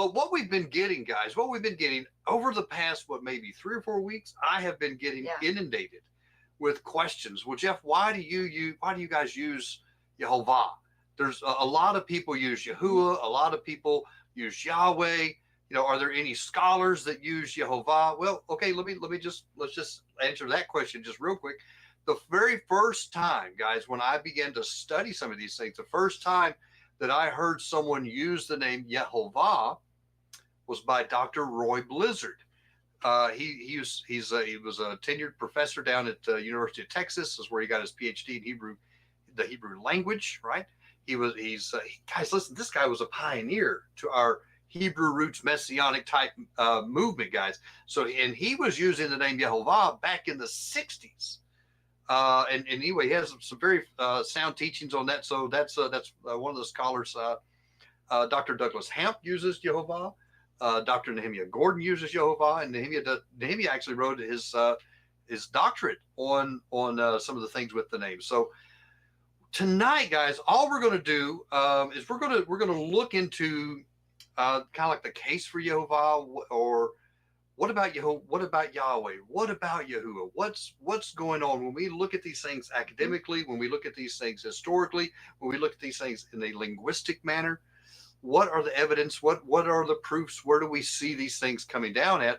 But what we've been getting, guys, what we've been getting over the past, maybe 3 or 4 weeks, I have been getting inundated with questions. Well, Jeff, why do you guys use Yehovah? There's a lot of people use Yahuwah. A lot of people use Yahweh. Are there any scholars that use Yehovah? Well, okay, let's just answer that question just real quick. The very first time, guys, when I began to study some of these things, the first time that I heard someone use the name Yehovah was by Dr. Roy Blizzard. He was a tenured professor down at University of Texas. Is where he got his PhD in Hebrew, the Hebrew language. Right? Guys, listen. This guy was a pioneer to our Hebrew roots messianic type movement, guys. And he was using the name Yehovah back in the '60s. And anyway, he has some very sound teachings on that. So that's one of the scholars. Dr. Douglas Hamp uses Yehovah. Dr. Nehemiah Gordon uses Yehovah, and Nehemiah actually wrote his doctorate on some of the things with the name. So tonight, guys, all we're going to do is we're going to look into kind of like the case for Yehovah, or what about Yehovah? What about Yahweh? What about Yahuwah? What's going on when we look at these things academically, when we look at these things historically, when we look at these things in a linguistic manner? What are the evidence? What are the proofs? Where do we see these things coming down at?